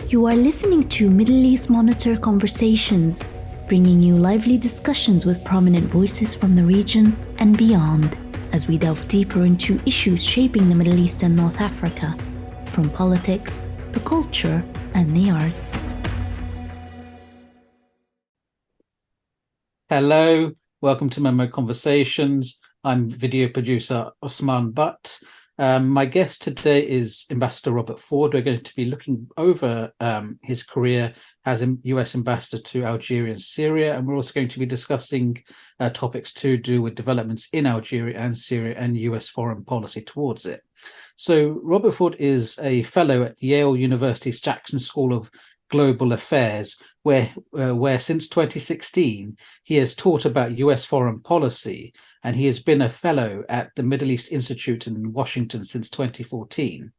You are listening to Middle East Monitor Conversations, bringing you lively discussions with prominent voices from the region and beyond, as we delve deeper into issues shaping the Middle East and North Africa, from politics, the culture, and the arts. Hello, welcome to MEMO Conversations. I'm video producer Osman Butt. My guest today is Ambassador Robert Ford. We're going to be looking over his career as a US ambassador to Algeria and Syria, and we're also going to be discussing topics to do with developments in Algeria and Syria and US foreign policy towards it. So Robert Ford is a fellow at Yale University's Jackson School of Global Affairs, where since 2016 he has taught about US foreign policy, and he has been a fellow at the Middle East Institute in Washington since 2014.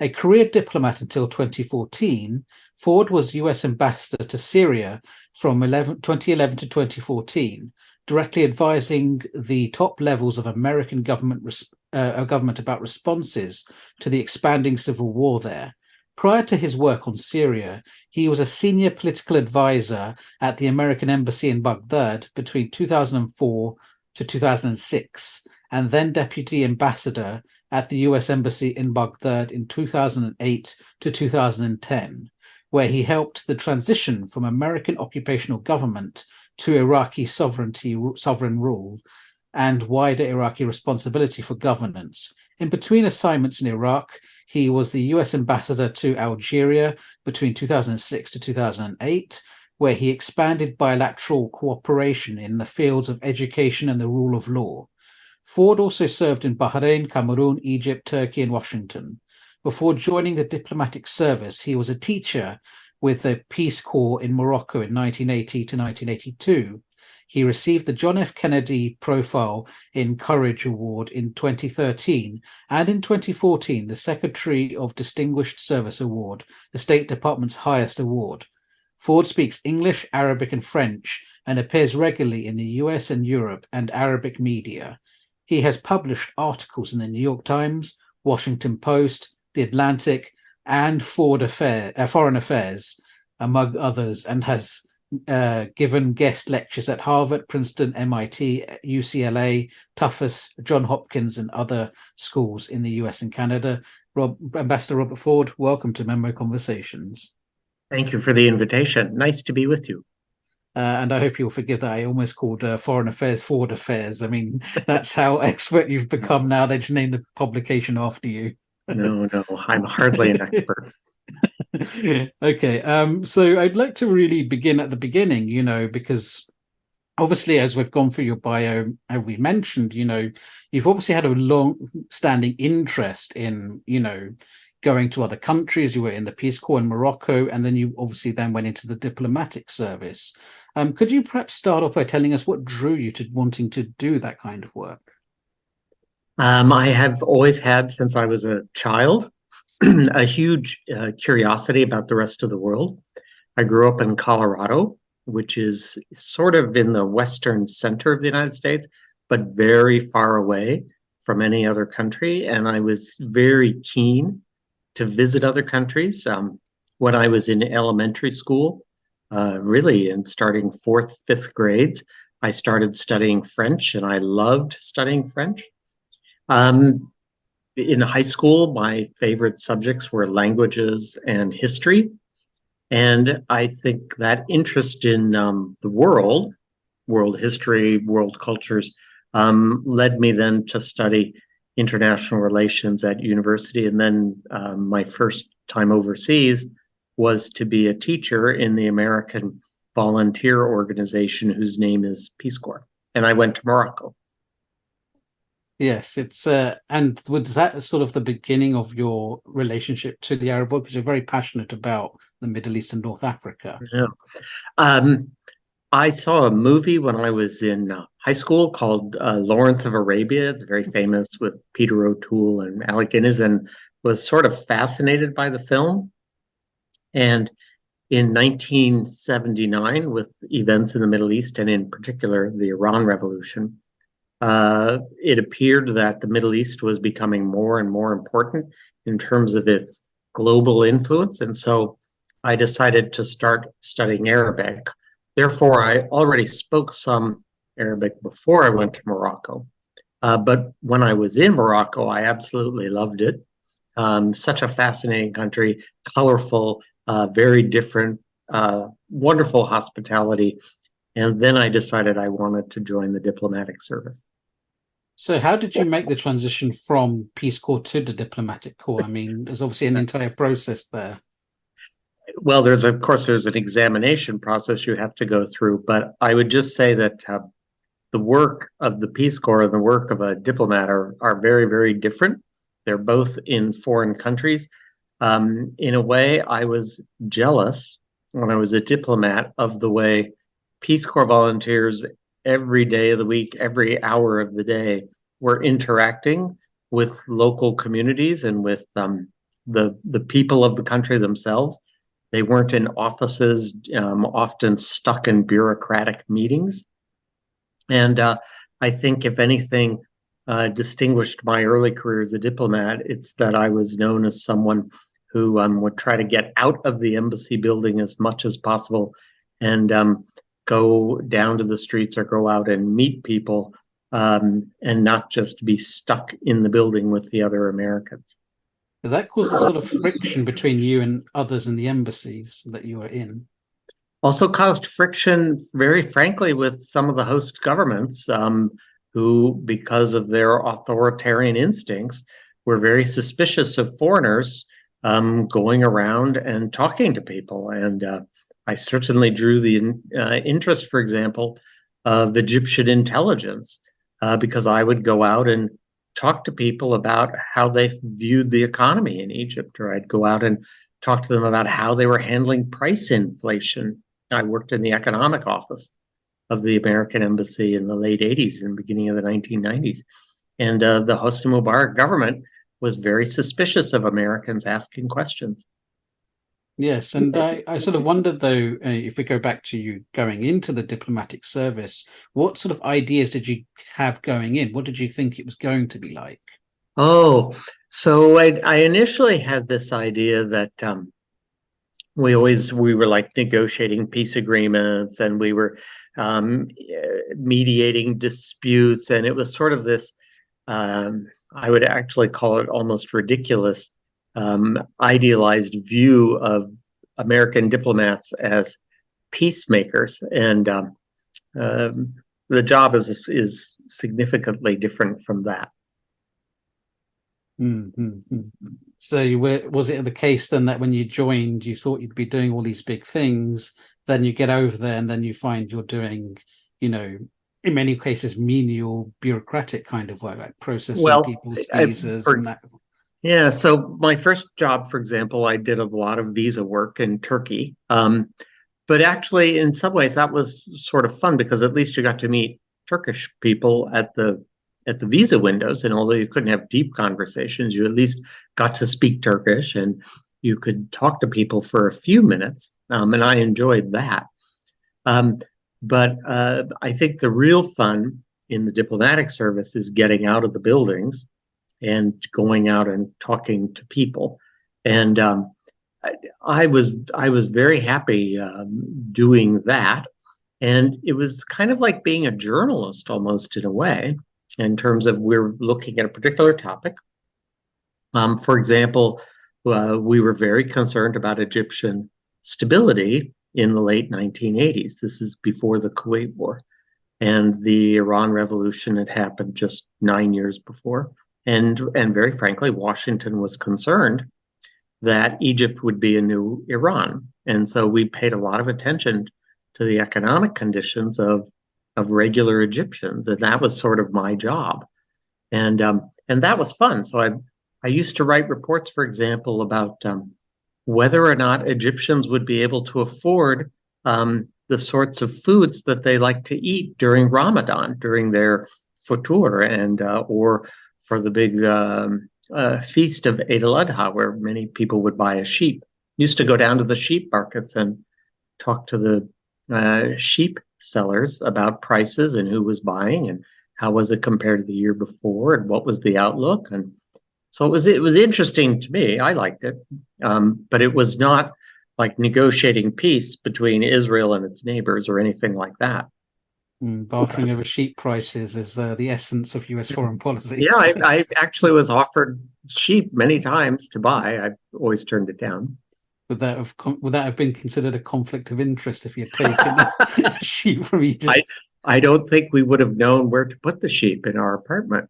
A career diplomat until 2014, Ford was US ambassador to Syria from 2011 to 2014, directly advising the top levels of American government about responses to the expanding civil war there. Prior to his work on Syria, he was a senior political advisor at the American Embassy in Baghdad between 2004 to 2006, and then deputy ambassador at the US Embassy in Baghdad in 2008 to 2010, where he helped the transition from American occupational government to Iraqi sovereign rule, and wider Iraqi responsibility for governance. In between assignments in Iraq, he was the US ambassador to Algeria between 2006 to 2008, where he expanded bilateral cooperation in the fields of education and the rule of law. Ford also served in Bahrain, Cameroon, Egypt, Turkey, and Washington. Before joining the diplomatic service, he was a teacher with the Peace Corps in Morocco in 1980 to 1982. He received the John F. Kennedy Profile in Courage Award in 2013, and in 2014, the Secretary of Distinguished Service Award, the State Department's highest award. Ford speaks English, Arabic, and French, and appears regularly in the US and Europe and Arabic media. He has published articles in the New York Times, Washington Post, The Atlantic, and Foreign Affairs, among others, and has given guest lectures at Harvard, Princeton, MIT, UCLA, Tufts, Johns Hopkins, and other schools in the US and Canada. Ambassador Robert Ford, welcome to MEMO Conversations. Thank you for the invitation. Nice to be with you. And I hope you'll forgive that I almost called Foreign Affairs Ford Affairs. I mean, that's how expert you've become now. They just named the publication after you. No, I'm hardly an expert. Okay, so I'd like to really begin at the beginning, because obviously, as we've gone through your bio, as we mentioned, you've obviously had a long-standing interest in, going to other countries. You were in the Peace Corps in Morocco, and then you obviously then went into the diplomatic service. Could you perhaps start off by telling us what drew you to wanting to do that kind of work? I have always had, since I was a child, a huge curiosity about the rest of the world. I grew up in Colorado, which is sort of in the western center of the United States, but very far away from any other country. And I was very keen to visit other countries. When I was in elementary school, really in starting 4th, 5th grades, I started studying French, and I loved studying French. In high school, my favorite subjects were languages and history. And I think that interest in the world history, world cultures, led me then to study international relations at university. And then my first time overseas was to be a teacher in the American volunteer organization whose name is Peace Corps. And I went to Morocco. Yes, it's and was that sort of the beginning of your relationship to the Arab world? Because you're very passionate about the Middle East and North Africa. Yeah. I saw a movie when I was in high school called Lawrence of Arabia. It's very famous with Peter O'Toole and Alec Guinness, and was sort of fascinated by the film. And in 1979, with events in the Middle East, and in particular the Iran Revolution, it appeared that the Middle East was becoming more and more important in terms of its global influence. And so I decided to start studying Arabic. Therefore, I already spoke some Arabic before I went to Morocco. But when I was in Morocco, I absolutely loved it. Such a fascinating country, colorful, very different, wonderful hospitality. And then I decided I wanted to join the diplomatic service. So how did you make the transition from Peace Corps to the diplomatic corps? I mean, there's obviously an entire process there. Well, of course, there's an examination process you have to go through, but I would just say that the work of the Peace Corps and the work of a diplomat are very, very different. They're both in foreign countries. In a way, I was jealous when I was a diplomat of the way Peace Corps volunteers every day of the week, every hour of the day were interacting with local communities and with the people of the country themselves. They weren't in offices, often stuck in bureaucratic meetings. And I think, if anything, distinguished my early career as a diplomat, it's that I was known as someone who would try to get out of the embassy building as much as possible and go down to the streets or go out and meet people and not just be stuck in the building with the other Americans. That caused a sort of friction between you and others in the embassies that you were in. Also caused friction, very frankly, with some of the host governments who, because of their authoritarian instincts, were very suspicious of foreigners going around and talking to people. And I certainly drew the interest, for example, of Egyptian intelligence, because I would go out and talk to people about how they viewed the economy in Egypt, or I'd go out and talk to them about how they were handling price inflation. I worked in the economic office of the American embassy in the late 80s and beginning of the 1990s. And the Hosni Mubarak government was very suspicious of Americans asking questions. Yes, and I sort of wondered, though, if we go back to you going into the diplomatic service, what sort of ideas did you have going in? What did you think it was going to be like? Oh, so I initially had this idea that we were like negotiating peace agreements, and we were mediating disputes, and it was sort of this, I would actually call it almost ridiculous, idealized view of American diplomats as peacemakers. And the job is significantly different from that. Mm-hmm. So was it the case then that when you joined, you thought you'd be doing all these big things, then you get over there and then you find you're doing, in many cases, menial bureaucratic kind of work, like processing people's visas and that? Yeah, so my first job, for example, I did a lot of visa work in Turkey. But actually, in some ways, that was sort of fun because at least you got to meet Turkish people at the visa windows. And although you couldn't have deep conversations, you at least got to speak Turkish and you could talk to people for a few minutes. And I enjoyed that. But I think the real fun in the diplomatic service is getting out of the buildings and going out and talking to people. And I was very happy doing that. And it was kind of like being a journalist almost, in a way, in terms of we're looking at a particular topic. For example, we were very concerned about Egyptian stability in the late 1980s. This is before the Kuwait War. And the Iran Revolution had happened just 9 years before. And very frankly, Washington was concerned that Egypt would be a new Iran. And so we paid a lot of attention to the economic conditions of regular Egyptians. And that was sort of my job. And that was fun. So I used to write reports, for example, about whether or not Egyptians would be able to afford the sorts of foods that they like to eat during Ramadan, during their futur, and or for the big feast of Eid al-Adha, where many people would buy a sheep. Used to go down to the sheep markets and talk to the sheep sellers about prices and who was buying and how was it compared to the year before and what was the outlook. And so it was interesting to me. I liked it, but it was not like negotiating peace between Israel and its neighbors or anything like that. Bartering over sheep prices is the essence of US foreign policy. Yeah, I actually was offered sheep many times to buy. I always turned it down. Would that have been considered a conflict of interest if you had taken a sheep from Egypt? I don't think we would have known where to put the sheep in our apartment.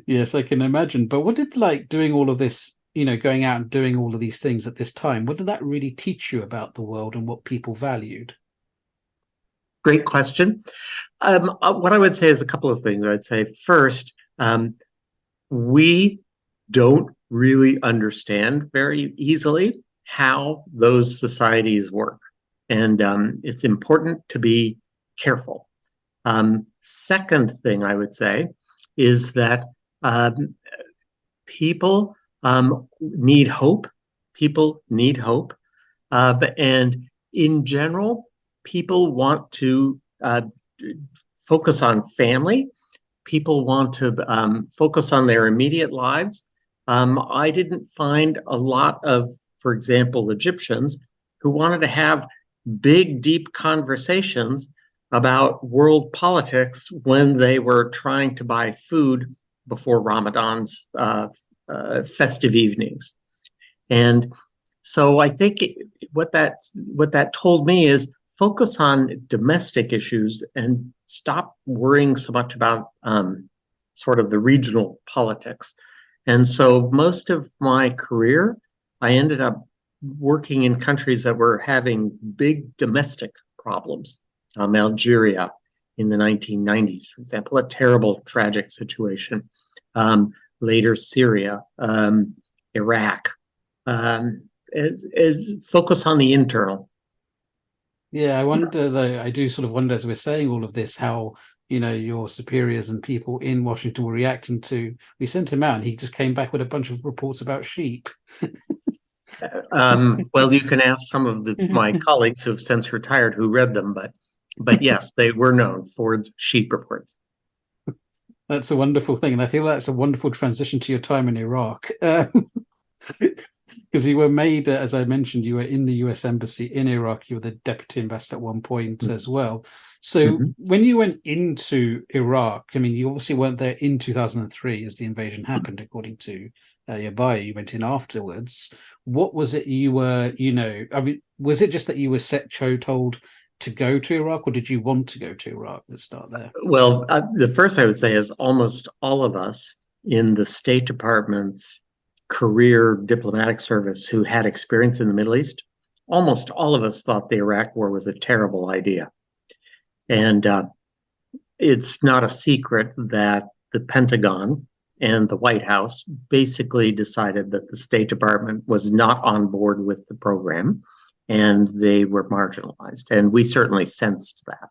Yes, I can imagine. But what did doing all of this, going out and doing all of these things at this time, what did that really teach you about the world and what people valued? Great question. What I would say is a couple of things. I'd say first, we don't really understand very easily how those societies work. And it's important to be careful. Second thing I would say is that people need hope. People need hope. And in general, people want to focus on family. People want to focus on their immediate lives. I didn't find a lot of, for example, Egyptians who wanted to have big, deep conversations about world politics when they were trying to buy food before Ramadan's festive evenings. And so I think what that told me is focus on domestic issues and stop worrying so much about sort of the regional politics. And so most of my career, I ended up working in countries that were having big domestic problems. Algeria in the 1990s, for example, a terrible, tragic situation. Later, Syria, Iraq, is focus on the internal. Yeah, I wonder though, I do sort of wonder as we're saying all of this, how, your superiors and people in Washington were reacting to, we sent him out and he just came back with a bunch of reports about sheep. Well, you can ask some of my colleagues who have since retired who read them, but yes, they were known, Ford's sheep reports. That's a wonderful thing. And I feel that's a wonderful transition to your time in Iraq. Because you were made, as I mentioned, you were in the US Embassy in Iraq. You were the deputy ambassador at one point as well. So when you went into Iraq, I mean, you obviously weren't there in 2003 as the invasion happened, according to your bio. You went in afterwards. What was it you were, I mean, was it just that you were told to go to Iraq, or did you want to go to Iraq? Let's start there. Well, the first I would say is almost all of us in the State Department's career diplomatic service who had experience in the Middle East, almost all of us thought the Iraq war was a terrible idea. And it's not a secret that the Pentagon and the White House basically decided that the State Department was not on board with the program and they were marginalized. And we certainly sensed that.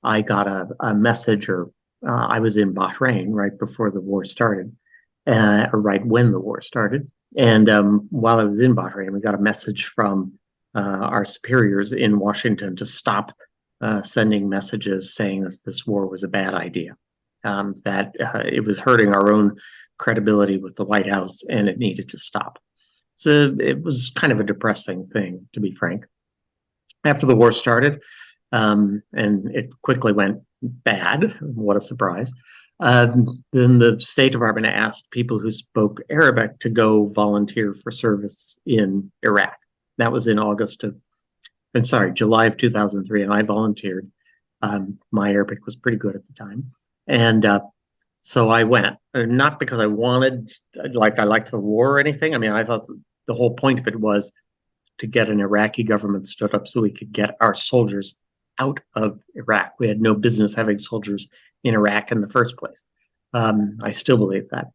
I got a message, or I was in Bahrain right before the war started. Or right when the war started. And while I was in Bahrain, we got a message from our superiors in Washington to stop sending messages saying that this war was a bad idea, that it was hurting our own credibility with the White House and it needed to stop. So it was kind of a depressing thing, to be frank. After the war started, and it quickly went bad, what a surprise. Then the State Department asked people who spoke Arabic to go volunteer for service in Iraq. That was in July of 2003, and I volunteered. My Arabic was pretty good at the time. And so I went, not because I wanted, I liked the war or anything. I mean, I thought the whole point of it was to get an Iraqi government stood up so we could get our soldiers out of Iraq. We had no business having soldiers in Iraq in the first place. I still believe that.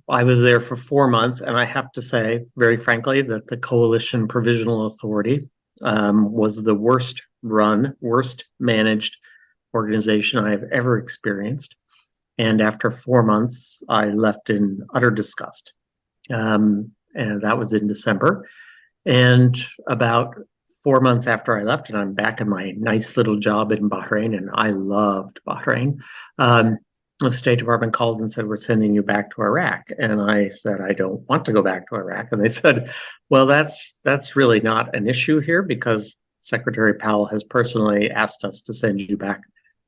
I was there for 4 months, and I have to say, very frankly, that the Coalition Provisional Authority was the worst run, worst managed organization I have ever experienced. And after 4 months, I left in utter disgust. And that was in December. And about 4 months after I left, and I'm back in my nice little job in Bahrain, and I loved Bahrain. the State Department called and said, we're sending you back to Iraq. And I said, I don't want to go back to Iraq. And they said, well, that's really not an issue here because Secretary Powell has personally asked us to send you back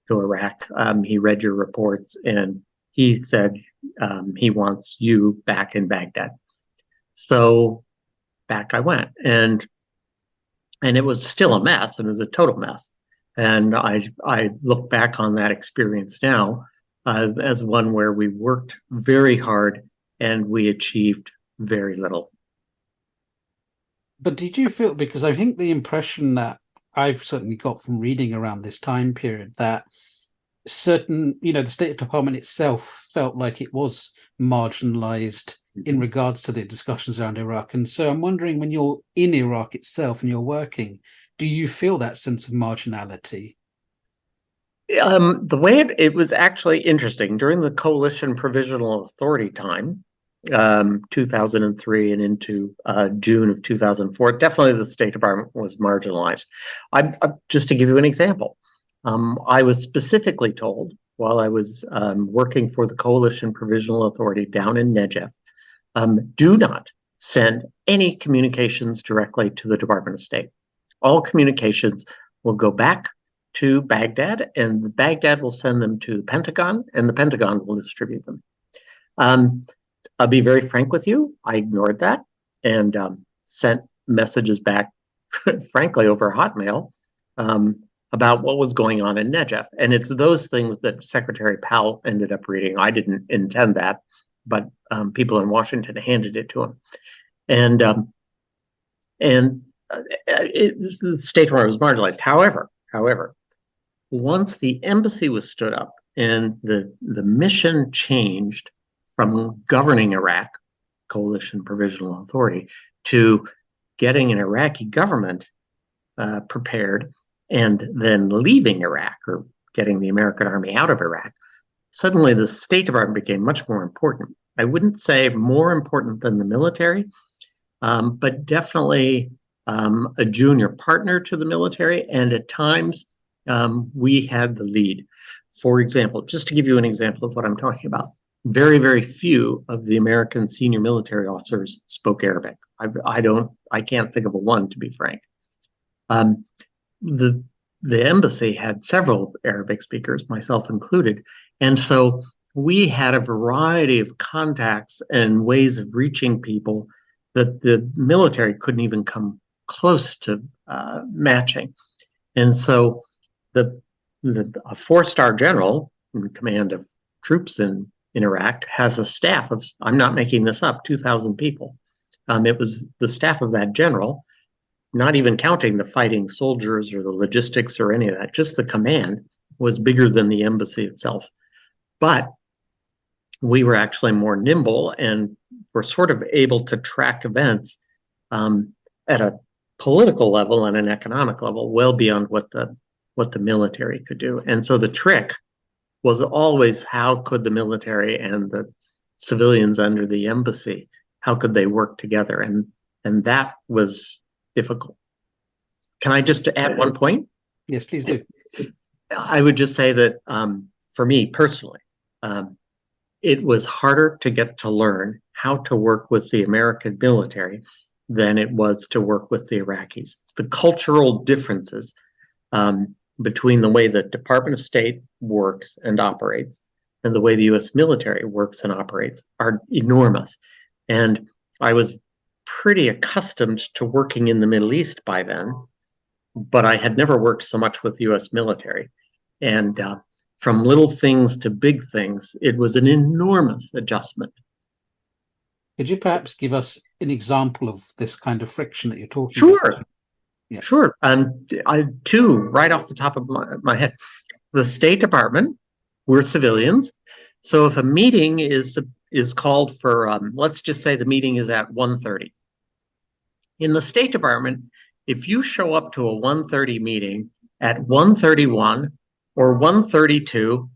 to Iraq. He read your reports and he said he wants you back in Baghdad. So back I went. And it was still a mess, and it was a total mess. And I look back on that experience now as one where we worked very hard and we achieved very little. But did you feel, because I think the impression that I've certainly got from reading around this time period, that certain, the State Department itself felt like it was marginalized in regards to the discussions around Iraq. And so I'm wondering, when you're in Iraq itself and you're working, do you feel that sense of marginality? The way it was actually interesting during the Coalition Provisional Authority time, 2003 and into June of 2004, definitely the State Department was marginalized. Just to give you an example, I was specifically told while I was working for the Coalition Provisional Authority down in Negev, do not send any communications directly to the Department of State. All communications will go back to Baghdad, and Baghdad will send them to the Pentagon, and the Pentagon will distribute them. I'll be very frank with you. I ignored that and sent messages back, frankly, over Hotmail about what was going on in Negev. And it's those things that Secretary Powell ended up reading. I didn't intend that, but people in Washington handed it to him. And the State Department was marginalized. However, once the embassy was stood up and the mission changed from governing Iraq, Coalition Provisional Authority, to getting an Iraqi government prepared and then leaving Iraq or getting the American army out of Iraq, suddenly the State Department became much more important. I wouldn't say more important than the military, but definitely a junior partner to the military, and at times we had the lead. For example, just to give you an example of what I'm talking about, very, very few of the American senior military officers spoke Arabic. I can't think of a one, to be frank. The embassy had several Arabic speakers, myself included, and so we had a variety of contacts and ways of reaching people that the military couldn't even come close to matching. And so a four-star general in command of troops in Iraq has a staff of, I'm not making this up, 2,000 people. It was the staff of that general, not even counting the fighting soldiers or the logistics or any of that, just the command was bigger than the embassy itself. But we were actually more nimble and were sort of able to track events at a political level and an economic level well beyond what the military could do. And so the trick was always, how could the military and the civilians under the embassy, how could they work together? And that was difficult. Can I just add one point? Yes, please do. I would just say that for me personally, it was harder to get to learn how to work with the American military than it was to work with the Iraqis. The cultural differences between the way the Department of State works and operates and the way the U.S. military works and operates are enormous. And I was pretty accustomed to working in the Middle East by then, but I had never worked so much with the U.S. military. And from little things to big things, it was an enormous adjustment. Could you perhaps give us an example of this kind of friction that you're talking Sure. about? Yeah. Sure. I two right off the top of my head. The State Department, we're civilians. So if a meeting is called for, let's just say the meeting is at 1:30. In the State Department, if you show up to a 1:30 meeting at 1:31 or 1:32,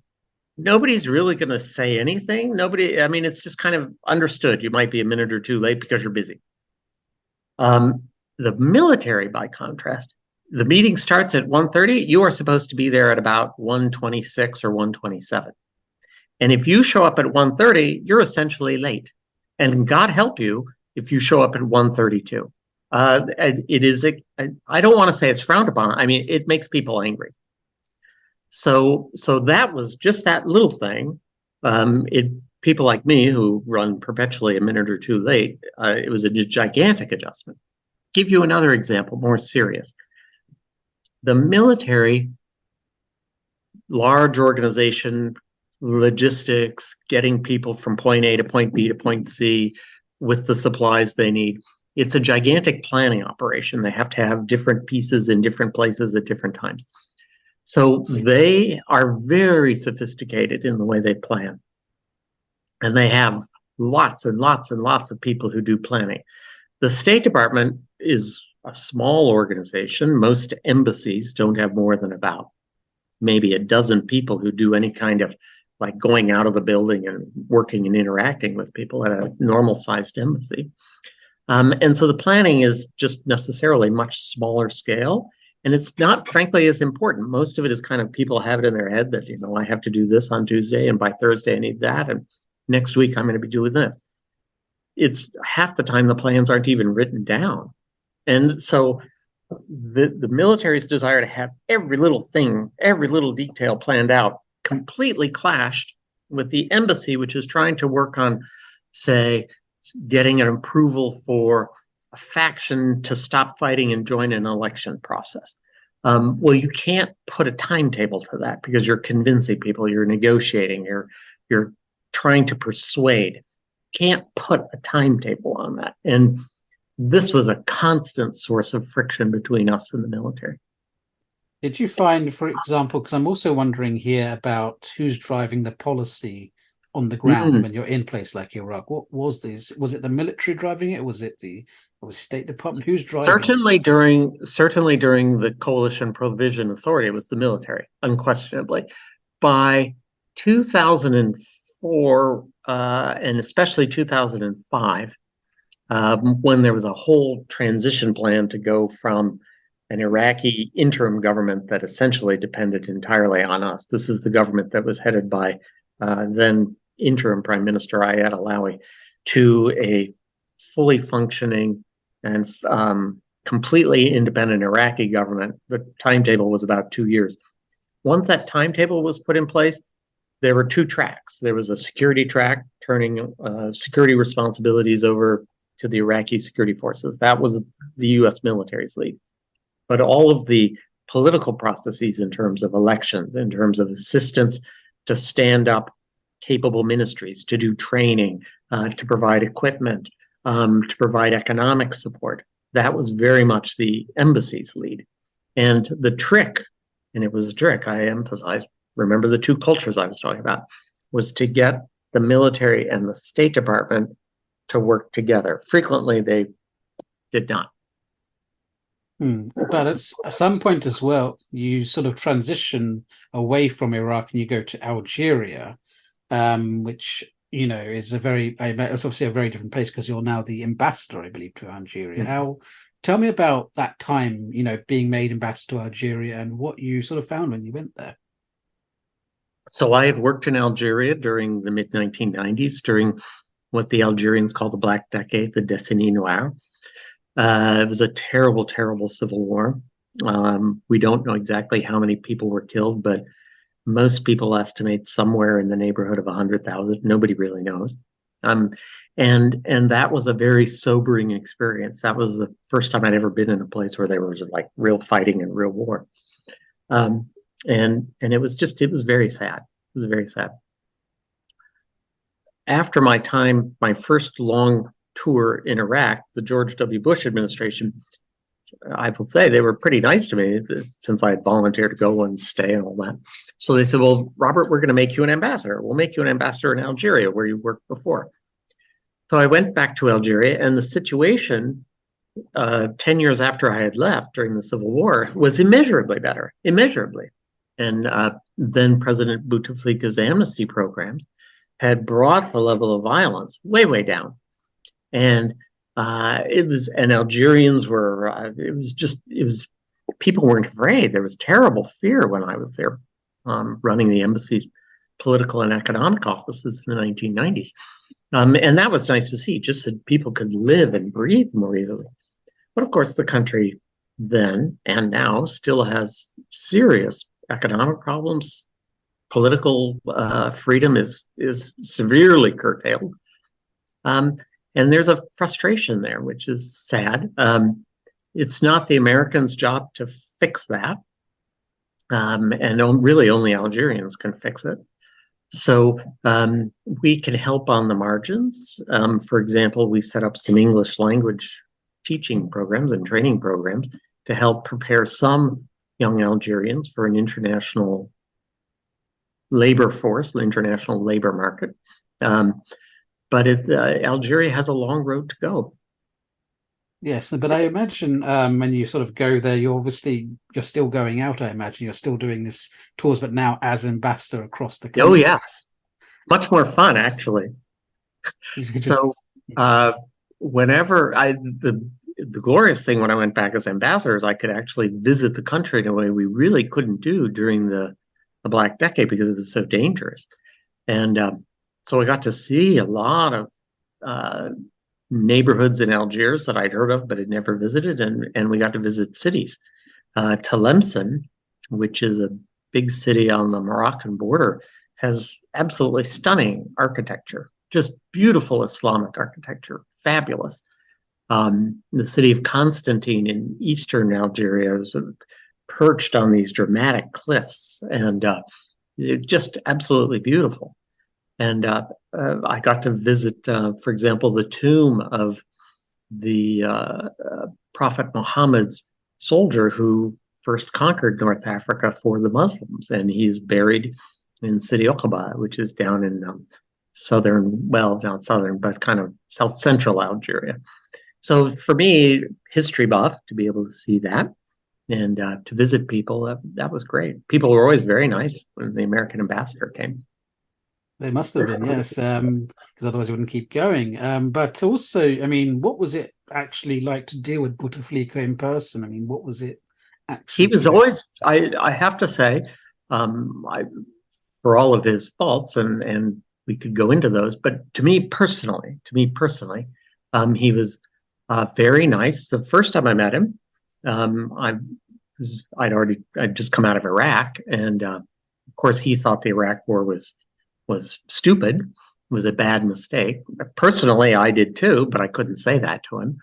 nobody's really going to say anything. It's just kind of understood. You might be a minute or two late because you're busy. The military, by contrast, the meeting starts at 1:30. You are supposed to be there at about 1:26 or 1:27. And if you show up at 1:30, you're essentially late. And God help you if you show up at 1:32. It is, I don't want to say it's frowned upon. I mean, it makes people angry. So that was just that little thing. People like me who run perpetually a minute or two late, it was a gigantic adjustment. Give you another example, more serious. The military, large organization, logistics, getting people from point A to point B to point C with the supplies they need. It's a gigantic planning operation. They have to have different pieces in different places at different times. So they are very sophisticated in the way they plan. And they have lots and lots and lots of people who do planning. The State Department is a small organization. Most embassies don't have more than about maybe a dozen people who do any kind of like going out of the building and working and interacting with people at a normal sized embassy. And so the planning is just necessarily much smaller scale. And it's not, frankly, as important. Most of it is kind of people have it in their head that, I have to do this on Tuesday, and by Thursday I need that, and next week I'm going to be doing this. It's half the time the plans aren't even written down. And so the military's desire to have every little thing, every little detail planned out completely clashed with the embassy, which is trying to work on, say, getting an approval for a faction to stop fighting and join an election process. Well, you can't put a timetable to that because you're convincing people, you're negotiating, you're trying to persuade. Can't put a timetable on that. And this was a constant source of friction between us and the military. Did you find, for example, because I'm also wondering here about who's driving the policy on the ground when you're in a place like Iraq? What was this? Was it the military driving it? Was it the State Department? Who's driving certainly it? Certainly during the Coalition Provision Authority, it was the military, unquestionably. By 2004, and especially 2005, when there was a whole transition plan to go from an Iraqi interim government that essentially depended entirely on us. This is the government that was headed by then interim Prime Minister Ayad Alawi, to a fully functioning and completely independent Iraqi government. The timetable was about 2 years. Once that timetable was put in place, there were two tracks. There was a security track turning security responsibilities over to the Iraqi security forces. That was the U.S. military's lead. But all of the political processes in terms of elections, in terms of assistance to stand up capable ministries, to do training, to provide equipment, to provide economic support, that was very much the embassy's lead. And the trick, and it was a trick, I emphasize, remember the two cultures I was talking about, was to get the military and the State Department to work together. Frequently, they did not. But at some point as well, you sort of transition away from Iraq and you go to Algeria, which, is it's obviously a very different place because you're now the ambassador, I believe, to Algeria. Tell me about that time, being made ambassador to Algeria and what you sort of found when you went there. So I had worked in Algeria during the mid-1990s, during what the Algerians call the Black Decade, the Décennie Noire. It was a terrible, terrible civil war. We don't know exactly how many people were killed, but most people estimate somewhere in the neighborhood of 100,000. Nobody really knows. And that was a very sobering experience. That was the first time I'd ever been in a place where there was like real fighting and real war. And it was very sad. It was very sad. After my first long tour in Iraq, the George W. Bush administration, I will say they were pretty nice to me since I had volunteered to go and stay and all that. So they said, well, Robert, we're going to make you an ambassador. We'll make you an ambassador in Algeria where you worked before. So I went back to Algeria, and the situation 10 years after I had left during the Civil War was immeasurably better, immeasurably. And then President Bouteflika's amnesty programs had brought the level of violence way, way down. And Algerians were, people weren't afraid. There was terrible fear when I was there running the embassy's political and economic offices in the 1990s. And that was nice to see, just that people could live and breathe more easily. But of course, the country then and now still has serious economic problems. Political freedom is severely curtailed. And there's a frustration there, which is sad. It's not the Americans' job to fix that. And really only Algerians can fix it. So we can help on the margins. For example, we set up some English language teaching programs and training programs to help prepare some young Algerians for an international labor force, the international labor market. But Algeria has a long road to go. Yes, but I imagine when you sort of go there, you're still going out. I imagine you're still doing this tours, but now as ambassador across the country. Oh yes, much more fun actually. So whenever the glorious thing when I went back as ambassador is I could actually visit the country in a way we really couldn't do during the Black Decade because it was so dangerous. And so I got to see a lot of neighborhoods in Algiers that I'd heard of but had never visited, and we got to visit cities. Tlemcen, which is a big city on the Moroccan border, has absolutely stunning architecture, just beautiful Islamic architecture, fabulous. The city of Constantine in eastern Algeria is perched on these dramatic cliffs, and just absolutely beautiful. And I got to visit, for example, the tomb of the Prophet Muhammad's soldier who first conquered North Africa for the Muslims. And he's buried in Sidi Oqaba, which is down in not southern, but kind of south central Algeria. So for me, history buff, to be able to see that and to visit people, that was great. People were always very nice when the American ambassador came. They must have been, yes, because otherwise it wouldn't keep going. But also, I mean, what was it actually like to deal with Bouteflika in person? I mean, what was it actually? He was always, I have to say, for all of his faults, and we could go into those, but to me personally, he was very nice. The first time I met him, I'd just come out of Iraq, and of course he thought the Iraq War was stupid, was a bad mistake. Personally, I did too, but I couldn't say that to him,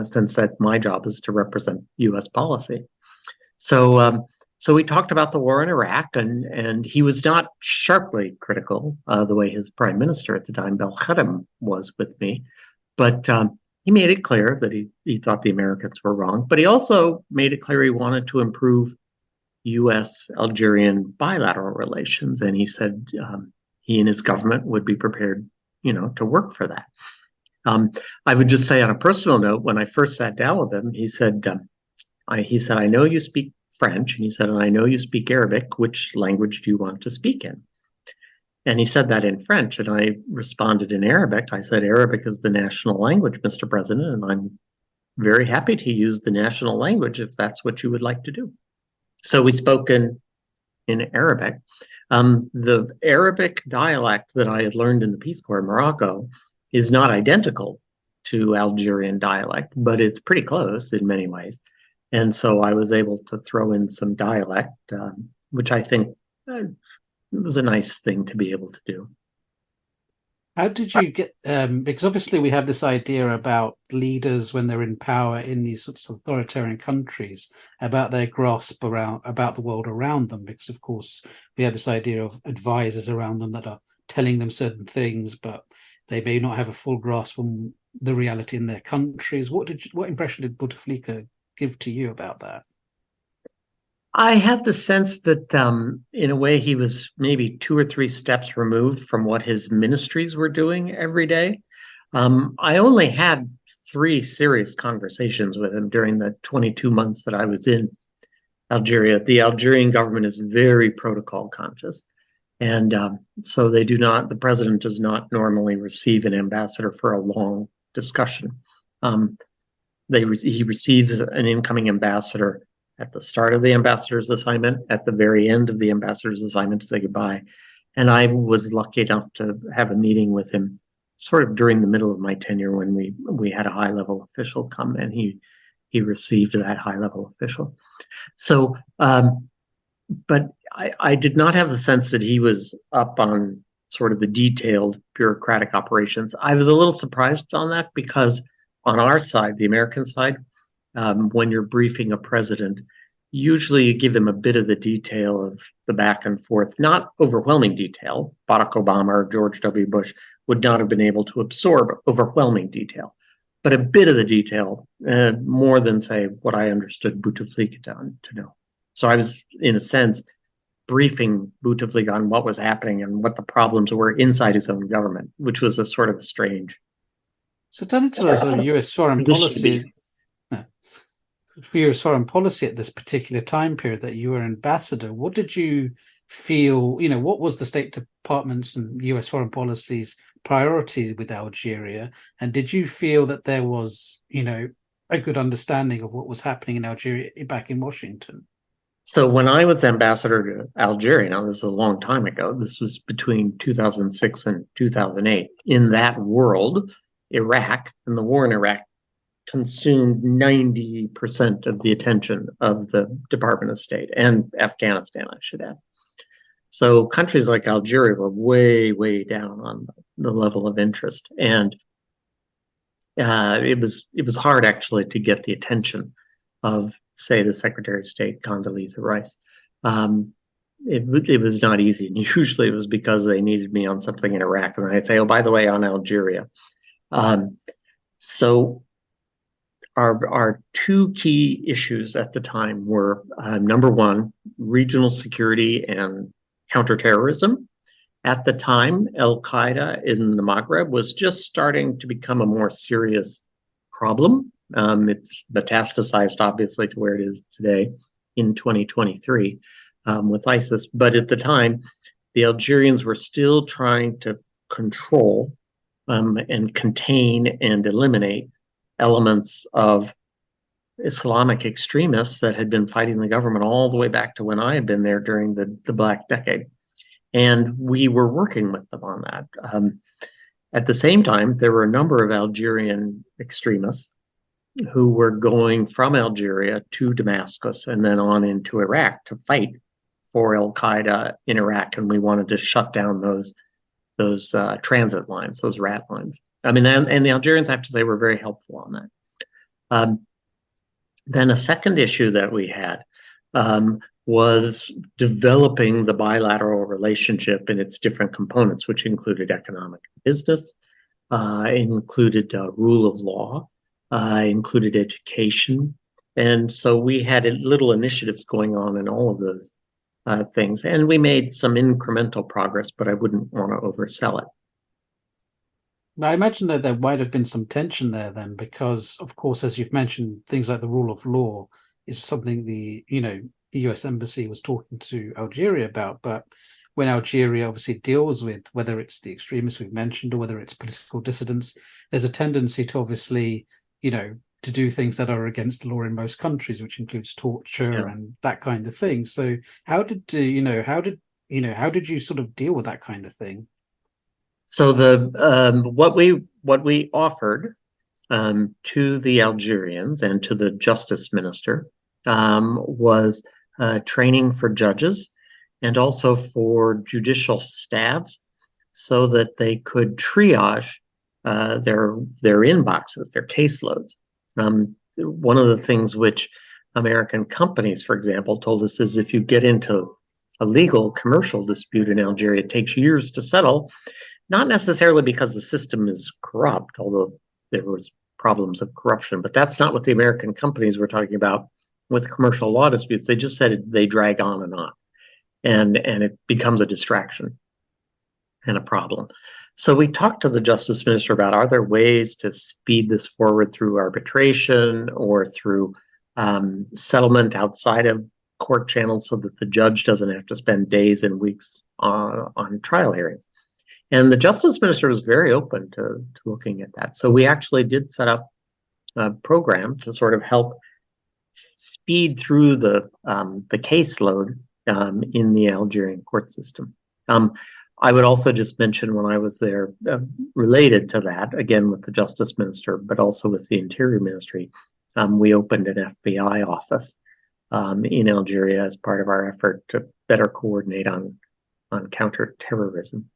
since that my job is to represent U.S. policy. So we talked about the war in Iraq, and he was not sharply critical the way his prime minister at the time, Belkacem, was with me, but he made it clear that he thought the Americans were wrong, but he also made it clear he wanted to improve U.S.-Algerian bilateral relations, and he said he and his government would be prepared, to work for that. I would just say on a personal note, when I first sat down with him, he said, I know you speak French, and he said, and I know you speak Arabic. Which language do you want to speak in? And he said that in French, and I responded in Arabic. I said, Arabic is the national language, Mr. President, and I'm very happy to use the national language if that's what you would like to do. So we spoke in Arabic. The Arabic dialect that I had learned in the Peace Corps in Morocco is not identical to Algerian dialect, but it's pretty close in many ways. And so I was able to throw in some dialect, which I think was a nice thing to be able to do. How did you get, because obviously we have this idea about leaders when they're in power in these sorts of authoritarian countries, about their grasp about the world around them, because of course we have this idea of advisors around them that are telling them certain things, but they may not have a full grasp on the reality in their countries. What impression did Bouteflika give to you about that? I had the sense that in a way he was maybe 2 or 3 steps removed from what his ministries were doing every day. I only had 3 serious conversations with him during the 22 months that I was in Algeria. The Algerian government is very protocol conscious. And so the president does not normally receive an ambassador for a long discussion. He receives an incoming ambassador at the start of the ambassador's assignment, at the very end of the ambassador's assignment to say goodbye, And I was lucky enough to have a meeting with him sort of during the middle of my tenure when we had a high-level official come, and he received that high-level official. So, but I did not have the sense that he was up on sort of the detailed bureaucratic operations. I was a little surprised on that because on our side, the American side, when you're briefing a president, usually you give them a bit of the detail of the back and forth, not overwhelming detail. Barack Obama or George W. Bush would not have been able to absorb overwhelming detail, but a bit of the detail, more than, say, what I understood Bouteflika to know. So I was, in a sense, briefing Bouteflika on what was happening and what the problems were inside his own government, which was a sort of strange. So turning to those US foreign policy, for US foreign policy at this particular time period that you were ambassador, what did you feel, what was the State Department's and US foreign policy's priority with Algeria? And did you feel that there was, a good understanding of what was happening in Algeria back in Washington? So when I was ambassador to Algeria, now this is a long time ago, this was between 2006 and 2008. In that world, Iraq and the war in Iraq consumed 90% of the attention of the Department of State, and Afghanistan, I should add. So countries like Algeria were way, way down on the level of interest. And it was hard actually to get the attention of, say, the Secretary of State, Condoleezza Rice. It was not easy. And usually it was because they needed me on something in Iraq. And I'd say, oh, by the way, on Algeria. So our two key issues at the time were, number one, regional security and counterterrorism. At the time, Al-Qaeda in the Maghreb was just starting to become a more serious problem. It's metastasized, obviously, to where it is today in 2023 with ISIS. But at the time, the Algerians were still trying to control and contain and eliminate elements of Islamic extremists that had been fighting the government all the way back to when I had been there during the Black Decade. And we were working with them on that. At the same time, there were a number of Algerian extremists who were going from Algeria to Damascus and then on into Iraq to fight for Al-Qaeda in Iraq. And we wanted to shut down those transit lines, those rat lines. I mean, and the Algerians, I have to say, were very helpful on that. Then a second issue that we had was developing the bilateral relationship in its different components, which included economic business, included rule of law, included education. And so we had little initiatives going on in all of those things. And we made some incremental progress, but I wouldn't want to oversell it. Now, I imagine that there might have been some tension there then, because, of course, as you've mentioned, things like the rule of law is something the US Embassy was talking to Algeria about. But when Algeria obviously deals with, whether it's the extremists we've mentioned or whether it's political dissidents, there's a tendency to obviously, to do things that are against the law in most countries, which includes torture and that kind of thing. So how did you sort of deal with that kind of thing? So what we offered to the Algerians and to the justice minister was training for judges and also for judicial staffs so that they could triage their inboxes, their caseloads. One of the things which American companies, for example, told us is if you get into a legal commercial dispute in Algeria, it takes years to settle. Not necessarily because the system is corrupt, although there was problems of corruption, but that's not what the American companies were talking about with commercial law disputes. They just said they drag on, and it becomes a distraction and a problem. So we talked to the justice minister about, are there ways to speed this forward through arbitration or through settlement outside of court channels so that the judge doesn't have to spend days and weeks on trial hearings? And the justice minister was very open to looking at that. So we actually did set up a program to sort of help speed through the caseload in the Algerian court system. I would also just mention when I was there, related to that, again with the Justice Minister, but also with the Interior Ministry, we opened an FBI office in Algeria as part of our effort to better coordinate on counterterrorism.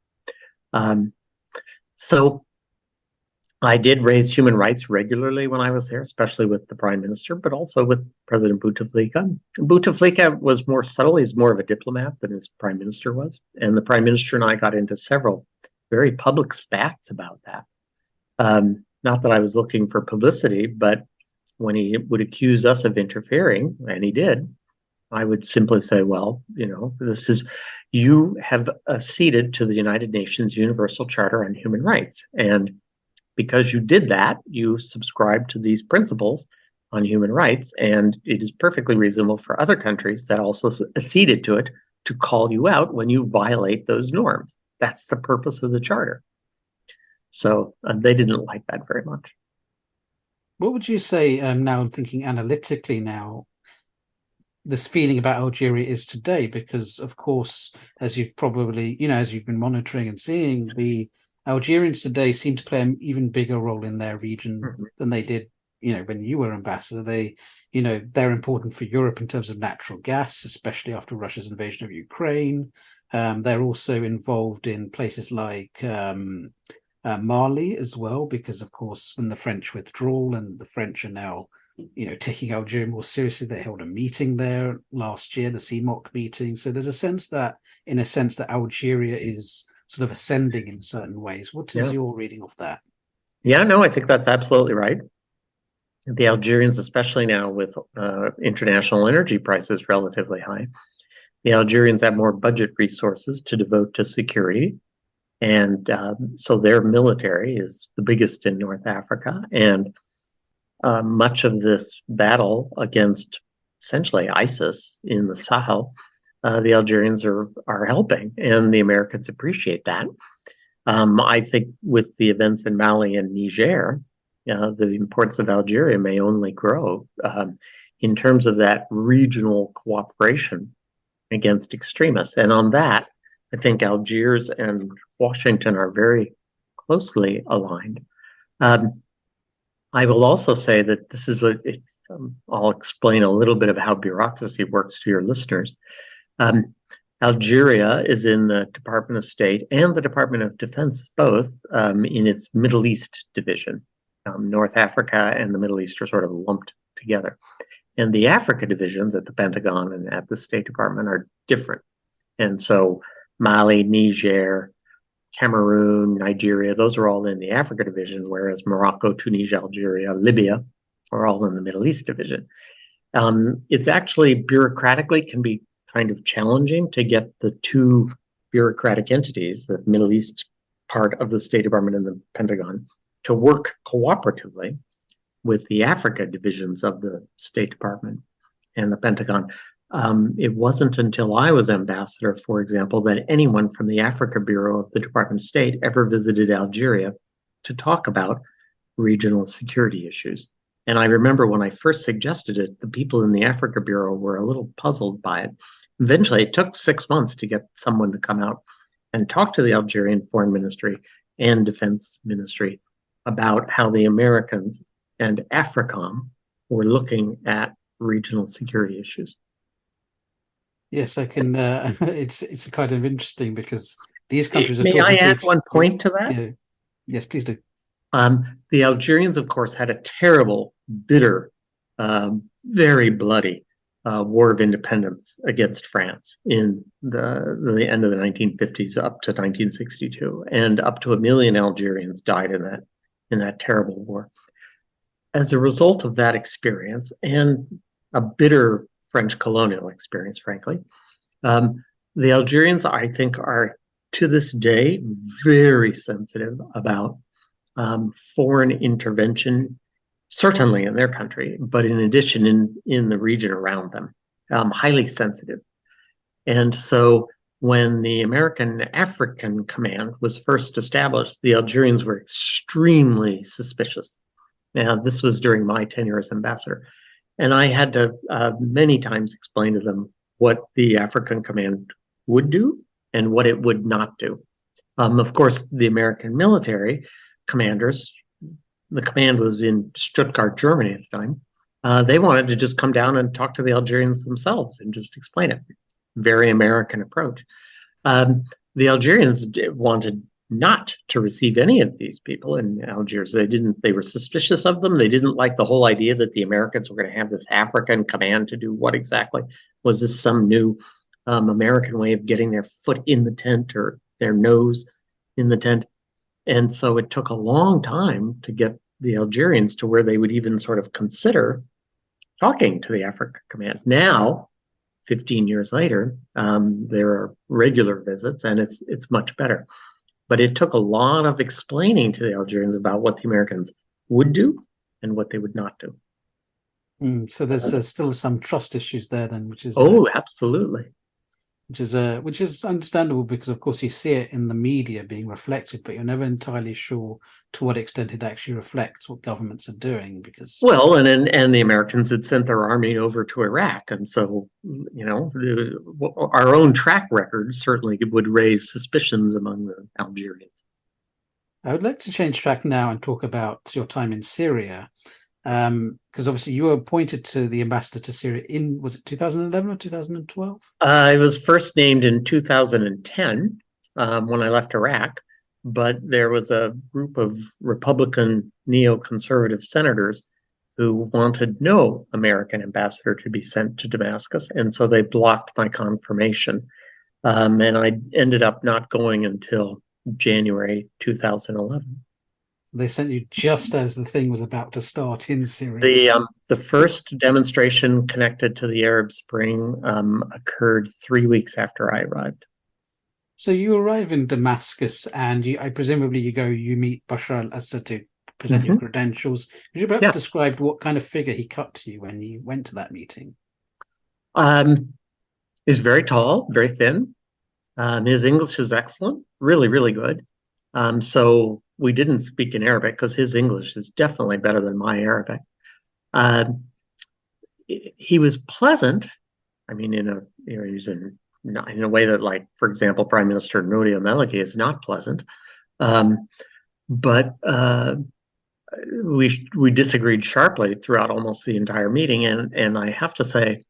So I did raise human rights regularly when I was there, especially with the Prime Minister, but also with President Bouteflika. Bouteflika was more subtle. He's more of a diplomat than his Prime Minister was. And the Prime Minister and I got into several very public spats about that. Not that I was looking for publicity, but when he would accuse us of interfering, and he did, I would simply say, well, you have acceded to the United Nations Universal Charter on Human Rights. And because you did that, you subscribe to these principles on human rights, and it is perfectly reasonable for other countries that also acceded to it to call you out when you violate those norms. That's the purpose of the charter. So they didn't like that very much. What would you say, now thinking analytically now, this feeling about Algeria is today? Because, of course, as you've probably, as you've been monitoring and seeing, the Algerians today seem to play an even bigger role in their region than they did, when you were ambassador. They're important for Europe in terms of natural gas, especially after Russia's invasion of Ukraine. They're also involved in places like Mali as well, because, of course, when the French withdrawal and the French are now, taking Algeria more seriously, they held a meeting there last year, the CMOC meeting. So there's a sense that Algeria is sort of ascending in certain ways. What is your reading of that? Yeah, no, I think that's absolutely right. The Algerians, especially now with international energy prices relatively high, the Algerians have more budget resources to devote to security. And so their military is the biggest in North Africa. And much of this battle against essentially ISIS in the Sahel, the Algerians are helping, and the Americans appreciate that. I think with the events in Mali and Niger, the importance of Algeria may only grow in terms of that regional cooperation against extremists. And on that, I think Algiers and Washington are very closely aligned. I will also say that this is I'll explain a little bit of how bureaucracy works to your listeners. Algeria is in the Department of State and the Department of Defense, both in its Middle East division. North Africa and the Middle East are sort of lumped together. And the Africa divisions at the Pentagon and at the State Department are different. And so Mali, Niger, Cameroon, Nigeria, those are all in the Africa division, whereas Morocco, Tunisia, Algeria, Libya are all in the Middle East division. It's actually bureaucratically can be kind of challenging to get the two bureaucratic entities, the Middle East part of the State Department and the Pentagon, to work cooperatively with the Africa divisions of the State Department and the Pentagon. It wasn't until I was ambassador, for example, that anyone from the Africa Bureau of the Department of State ever visited Algeria to talk about regional security issues. And I remember when I first suggested it, the people in the Africa Bureau were a little puzzled by it. Eventually, it took 6 months to get someone to come out and talk to the Algerian Foreign Ministry and Defense Ministry about how the Americans and AFRICOM were looking at regional security issues. Yes, I can. It's kind of interesting because these countries are. May I add one point to that? Yeah. Yes, please do. The Algerians, of course, had a terrible, bitter, very bloody war of independence against France in the end of the 1950s up to 1962, and up to 1 million Algerians died in that terrible war. As a result of that experience and a bitter French colonial experience, frankly, the Algerians, I think, are to this day very sensitive about foreign intervention, certainly in their country, but in addition in the region around them, highly sensitive. And so when the American African Command was first established, the Algerians were extremely suspicious. Now, this was during my tenure as ambassador. And I had to many times explain to them what the African Command would do and what it would not do. Of course, the American military commanders, the command was in Stuttgart, Germany at the time. They wanted to just come down and talk to the Algerians themselves and just explain it. Very American approach. The Algerians wanted not to receive any of these people in Algiers. They were suspicious of them. They didn't like the whole idea that the Americans were going to have this African command to do what exactly? Was this some new American way of getting their foot in the tent or their nose in the tent? And so it took a long time to get the Algerians to where they would even sort of consider talking to the Africa Command. Now, 15 years later, there are regular visits, and it's much better. But it took a lot of explaining to the Algerians about what the Americans would do and what they would not do. So there's still some trust issues there, then, which is absolutely. Which is understandable, because of course you see it in the media being reflected, but you're never entirely sure to what extent it actually reflects what governments are doing. Because and the Americans had sent their army over to Iraq, and so our own track record certainly would raise suspicions among the Algerians. I would like to change track now and talk about your time in Syria. Because obviously you were appointed to the ambassador to Syria was it 2011 or 2012? I was first named in 2010 when I left Iraq, but there was a group of Republican neoconservative senators who wanted no American ambassador to be sent to Damascus, and so they blocked my confirmation, and I ended up not going until January 2011. They sent you just as the thing was about to start in Syria. The first demonstration connected to the Arab Spring occurred 3 weeks after I arrived. So you arrive in Damascus, and presumably you meet Bashar al-Assad to present your credentials. Could you perhaps describe what kind of figure he cut to you when you went to that meeting? He's very tall, very thin. His English is excellent, really, really good. So we didn't speak in Arabic because his English is definitely better than my Arabic. He was pleasant. I mean, he's in a way that, like, for example, Prime Minister Nouri al-Maliki is not pleasant. But we disagreed sharply throughout almost the entire meeting, and I have to say,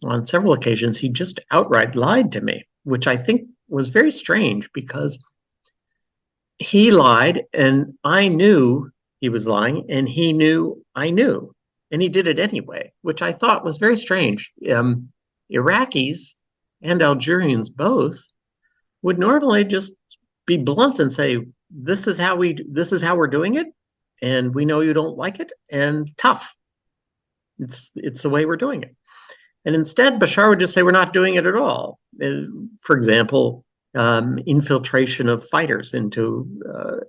on several occasions, he just outright lied to me, which I think was very strange, because he lied and I knew he was lying, and he knew I knew, and he did it anyway, which I thought was very strange. Iraqis and Algerians both would normally just be blunt and say, this is how we're doing it, and we know you don't like it, and tough. It's the way we're doing it. And instead, Bashar would just say, we're not doing it at all. For example, infiltration of fighters into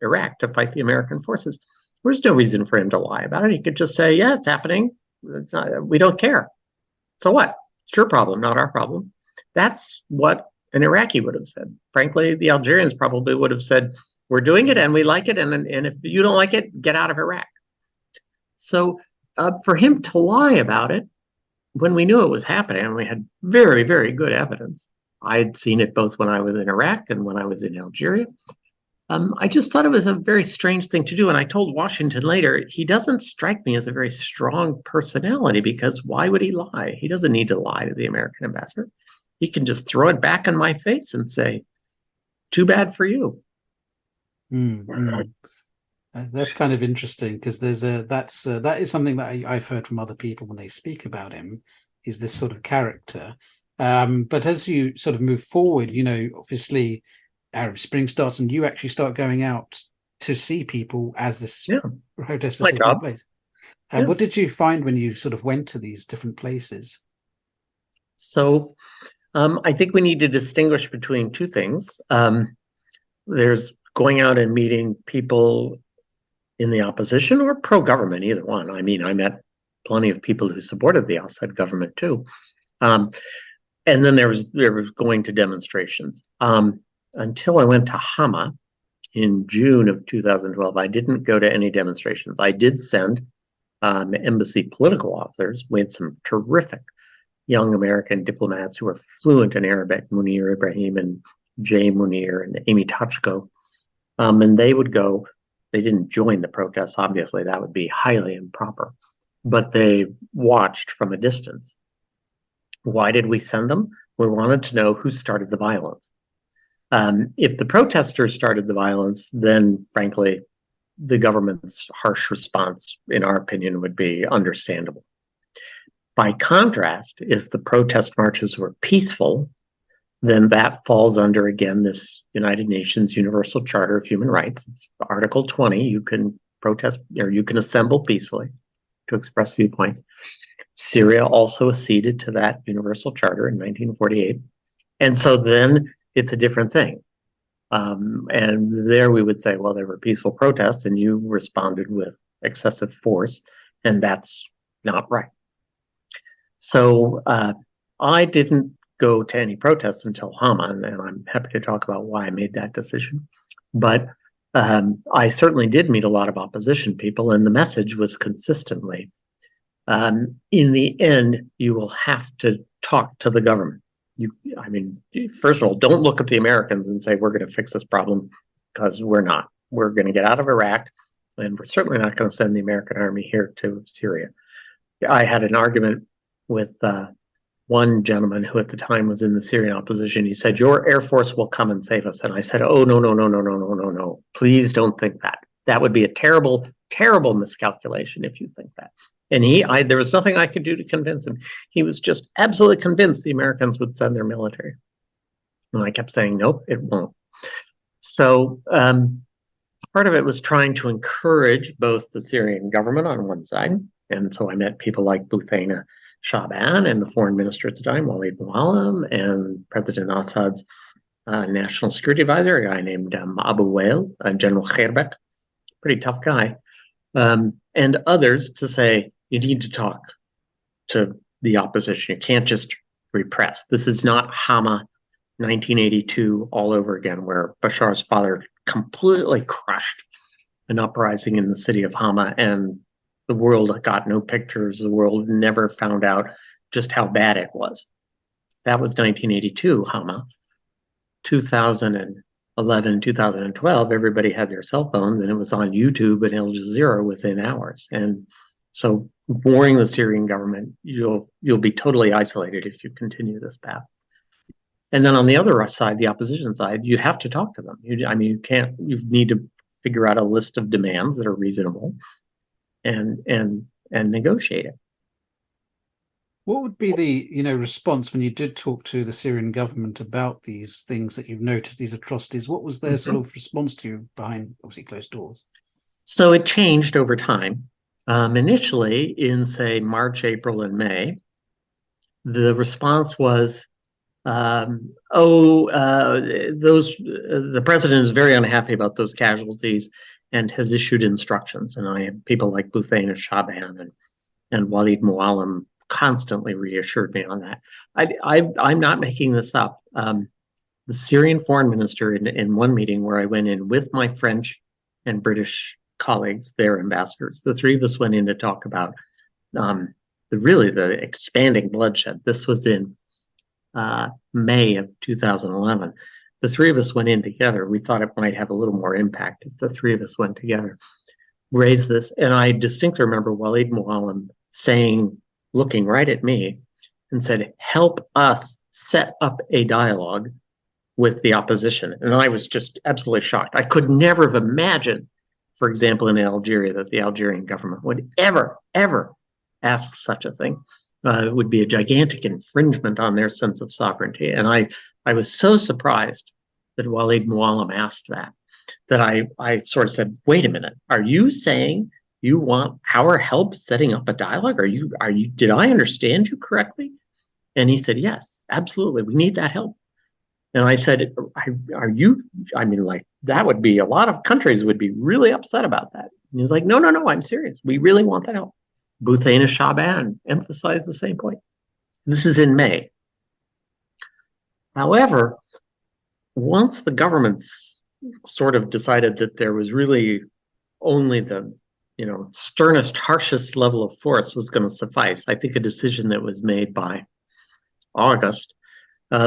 Iraq to fight the American forces. There's no reason for him to lie about it. He could just say, yeah, it's happening. We don't care. So what? It's your problem, not our problem. That's what an Iraqi would have said. Frankly, the Algerians probably would have said, we're doing it and we like it, and if you don't like it, get out of Iraq. So for him to lie about it when we knew it was happening, and we had very, very good evidence. I'd seen it both when I was in Iraq and when I was in Algeria. I just thought it was a very strange thing to do. And I told Washington later, he doesn't strike me as a very strong personality, because why would he lie? He doesn't need to lie to the American ambassador. He can just throw it back in my face and say, too bad for you. That's kind of interesting, because that is something that I've heard from other people when they speak about him, is this sort of character. But as you sort of move forward, obviously Arab Spring starts, and you actually start going out to see people as this protest is taking place. What did you find when you sort of went to these different places? So I think we need to distinguish between two things. There's going out and meeting people in the opposition or pro-government, either one. I mean, I met plenty of people who supported the Assad government too. And then there was going to demonstrations. Until I went to Hama in June of 2012, I didn't go to any demonstrations. I did send embassy political officers. We had some terrific young American diplomats who were fluent in Arabic, Munir Ibrahim and Jay Munir and Amy Tachko. And they would go, they didn't join the protests, obviously, that would be highly improper, but they watched from a distance. Why did we send them? We wanted to know who started the violence. If the protesters started the violence, then frankly, the government's harsh response, in our opinion, would be understandable. By contrast, if the protest marches were peaceful, then that falls under, again, this United Nations Universal Charter of Human Rights. It's Article 20. You can protest, or you can assemble peacefully to express viewpoints. Syria also acceded to that Universal Charter in 1948. And so then it's a different thing. And there we would say, well, there were peaceful protests and you responded with excessive force, and that's not right. So I didn't go to any protests until Hama, and I'm happy to talk about why I made that decision. But I certainly did meet a lot of opposition people, and the message was consistently, in the end, you will have to talk to the government. I mean, first of all, don't look at the Americans and say, we're going to fix this problem, because we're not. We're going to get out of Iraq, and we're certainly not going to send the American army here to Syria. I had an argument with one gentleman who at the time was in the Syrian opposition. He said, your Air Force will come and save us. And I said, oh, no. Please don't think that. That would be a terrible, terrible miscalculation if you think that. And there was nothing I could do to convince him. He was just absolutely convinced the Americans would send their military. And I kept saying, nope, it won't. So part of it was trying to encourage both the Syrian government on one side. And so I met people like Buthaina Shaban and the foreign minister at the time, Walid Muallim, and President Assad's national security advisor, a guy named Abu Wail, General Khairbek, pretty tough guy, and others to say, you need to talk to the opposition. You can't just repress. This is not Hama 1982 all over again, where Bashar's father completely crushed an uprising in the city of Hama, and the world got no pictures. The world never found out just how bad it was. That was 1982 Hama. 2011, 2012, everybody had their cell phones, and it was on YouTube and Al Jazeera within hours. And so warning the Syrian government, you'll be totally isolated if you continue this path. And then on the other side, the opposition side, you have to talk to them. You need to figure out a list of demands that are reasonable and negotiate it. What would be the response when you did talk to the Syrian government about these things that you've noticed, these atrocities? What was their sort of response to you behind obviously closed doors? So it changed over time. Initially, in say March, April, and May, the response was, the president is very unhappy about those casualties and has issued instructions. And I have people like Buthaina Shaban and Walid Muallim constantly reassured me on that. I'm not making this up. The Syrian foreign minister in one meeting where I went in with my French and British colleagues, their ambassadors, the three of us went in to talk about the expanding bloodshed. This was in May of 2011. The three of us went in together. We thought it might have a little more impact if the three of us went together, raised this. And I distinctly remember Walid Muallim saying, looking right at me, and said, help us set up a dialogue with the opposition. And I was just absolutely shocked. I could never have imagined, for example, in Algeria, that the Algerian government would ever ask such a thing. It would be a gigantic infringement on their sense of sovereignty. And I was so surprised that Walid Muallim asked that I sort of said, wait a minute, are you saying you want our help setting up a dialogue? Did I understand you correctly? And he said, yes, absolutely. We need that help. And I said, that would be, a lot of countries would be really upset about that. And he was like, no, I'm serious. We really want that help. Buthaina Shaban emphasized the same point. This is in May. However, once the governments sort of decided that there was really only the sternest, harshest level of force was going to suffice, I think a decision that was made by August,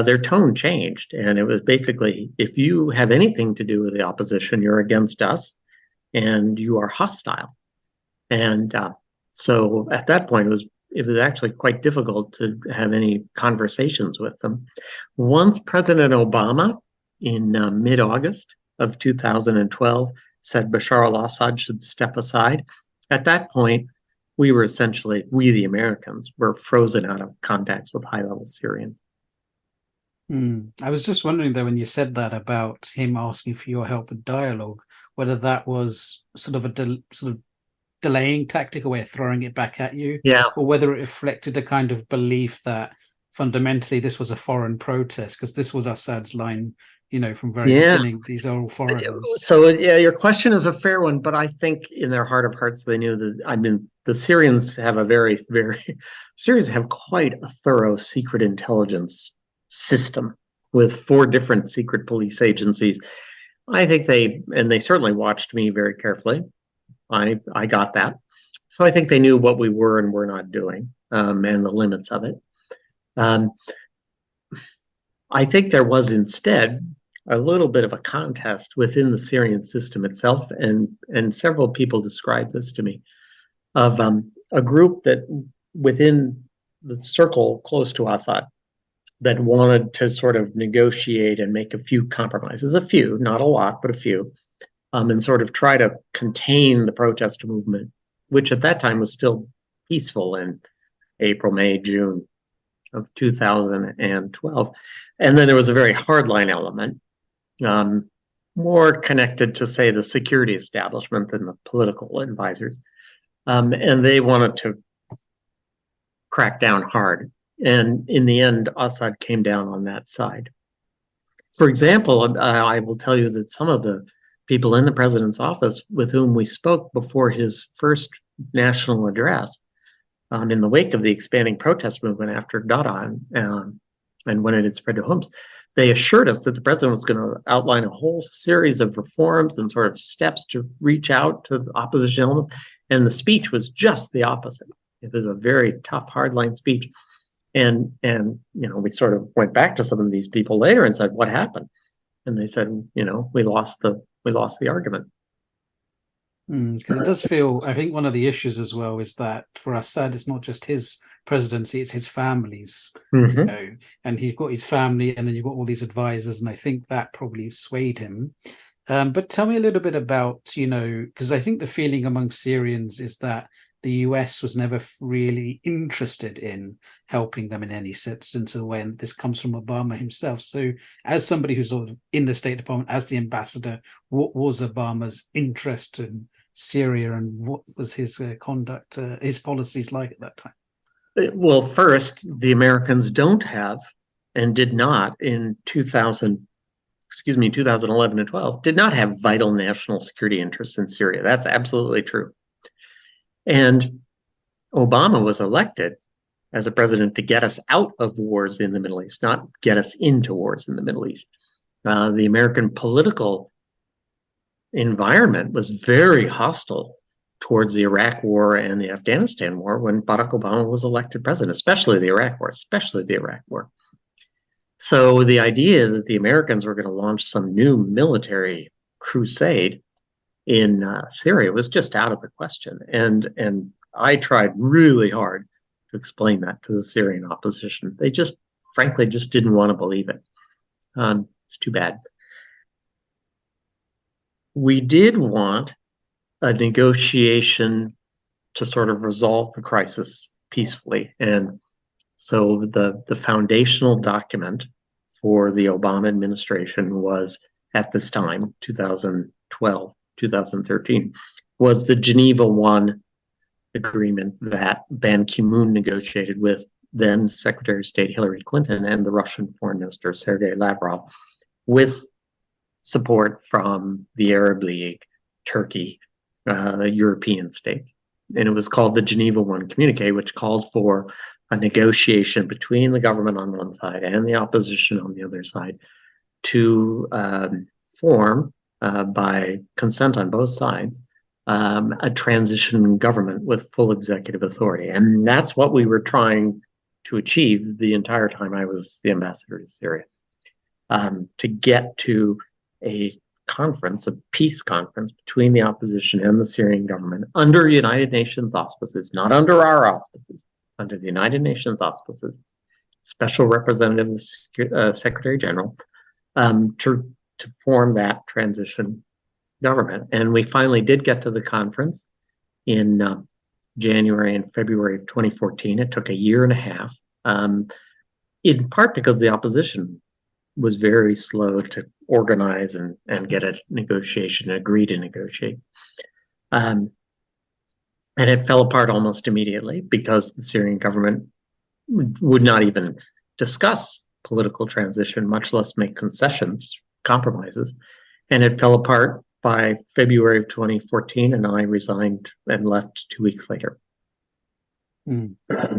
their tone changed. And it was basically, if you have anything to do with the opposition, you're against us and you are hostile. And so at that point, it was actually quite difficult to have any conversations with them. Once President Obama, in mid-August of 2012, said Bashar al-Assad should step aside, at that point, we, the Americans, were frozen out of contacts with high-level Syrians. I was just wondering, though, when you said that about him asking for your help with dialogue, whether that was sort of a delaying tactic, a way of throwing it back at you, or whether it reflected a kind of belief that fundamentally this was a foreign protest, because this was Assad's line, from very beginning. These are all foreigners. So your question is a fair one, but I think in their heart of hearts they knew that. The Syrians have Syrians have quite a thorough secret intelligence system with 4 different secret police agencies. I think they certainly watched me very carefully. I got that. So I think they knew what we were and were not doing, and the limits of it. I think there was instead a little bit of a contest within the Syrian system itself, and several people described this to me, of a group that within the circle close to Assad that wanted to sort of negotiate and make a few compromises, not a lot, but a few, and sort of try to contain the protest movement, which at that time was still peaceful in April, May, June of 2012. And then there was a very hardline element, more connected to, say, the security establishment than the political advisors. And they wanted to crack down hard. And in the end, Assad came down on that side. For example, I will tell you that some of the people in the president's office with whom we spoke before his first national address, in the wake of the expanding protest movement after Dada and when it had spread to Homs, they assured us that the president was going to outline a whole series of reforms and sort of steps to reach out to the opposition elements. And the speech was just the opposite. It was a very tough, hardline speech. And we sort of went back to some of these people later and said, "What happened?" And they said, "We lost the argument." Because it does feel, I think one of the issues as well is that for Assad, it's not just his presidency, it's his family's, and he's got his family, and then you've got all these advisors, and I think that probably swayed him. But tell me a little bit about, because I think the feeling among Syrians is that the US was never really interested in helping them in any sense, when this comes from Obama himself. So as somebody who's sort of in the State Department, as the ambassador, what was Obama's interest in Syria, and what was his conduct, his policies like at that time? Well, first, the Americans don't have, and did not in 2011 and 12, did not have vital national security interests in Syria. That's absolutely true. And Obama was elected as a president to get us out of wars in the Middle East, not get us into wars in the Middle East. The American political environment was very hostile towards the Iraq War and the Afghanistan War when Barack Obama was elected president, especially the Iraq War. So the idea that the Americans were going to launch some new military crusade in Syria was just out of the question. And I tried really hard to explain that to the Syrian opposition. They frankly didn't want to believe it. It's too bad. We did want a negotiation to sort of resolve the crisis peacefully. And so the foundational document for the Obama administration was, at this time, 2012, 2013, was the Geneva I agreement that Ban Ki-moon negotiated with then Secretary of State Hillary Clinton and the Russian Foreign Minister Sergei Lavrov, with support from the Arab League, Turkey, European states. And it was called the Geneva I Communique, which called for a negotiation between the government on one side and the opposition on the other side to form, by consent on both sides, a transition government with full executive authority. And that's what we were trying to achieve the entire time I was the ambassador to Syria, to get to a conference, a peace conference between the opposition and the Syrian government under United Nations auspices, not under our auspices, under the United Nations auspices, Special Representative, Secretary General, to form that transition government. And we finally did get to the conference in January and February of 2014. It took a year and a half, in part because the opposition was very slow to organize and get a negotiation, agree to negotiate. And it fell apart almost immediately because the Syrian government would not even discuss political transition, much less make concessions, compromises. And it fell apart by February of 2014, and I resigned and left 2 weeks later.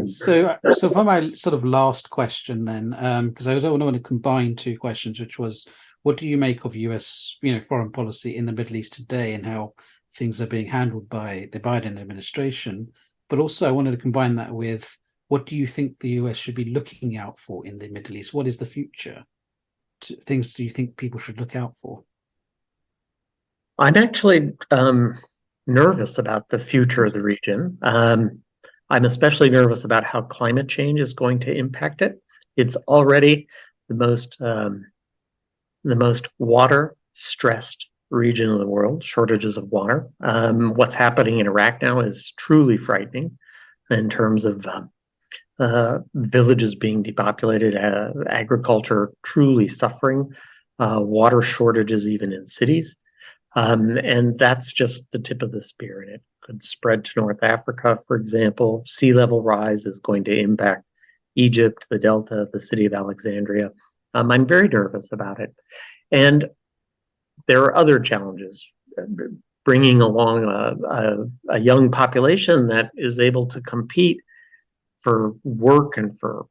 So for my sort of last question then, because I don't want to combine two questions, which was, what do you make of US, foreign policy in the Middle East today and how things are being handled by the Biden administration? But also I wanted to combine that with, what do you think the US should be looking out for in the Middle East? What is the future? Things do you think people should look out for? I'm actually nervous about the future of the region. I'm especially nervous about how climate change is going to impact it. It's already the most water-stressed region of the world, shortages of water. What's happening in Iraq now is truly frightening in terms of villages being depopulated, agriculture truly suffering, water shortages even in cities. And that's just the tip of the spear. And it could spread to North Africa, for example. Sea level rise is going to impact Egypt, the Delta, the city of Alexandria. I'm very nervous about it. And there are other challenges. Bringing along a young population that is able to compete for work and for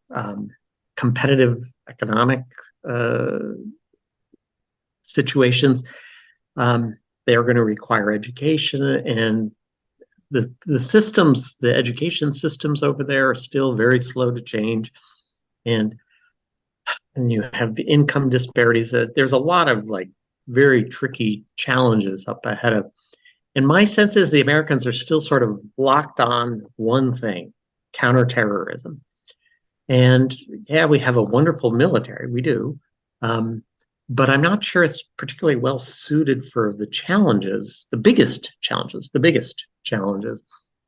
competitive economic situations. They are going to require education, and the systems, the education systems over there are still very slow to change. And you have the income disparities. There's a lot of very tricky challenges up ahead of. And my sense is the Americans are still sort of locked on one thing: counterterrorism. And yeah, we have a wonderful military, we do. But I'm not sure it's particularly well suited for the challenges, the biggest challenges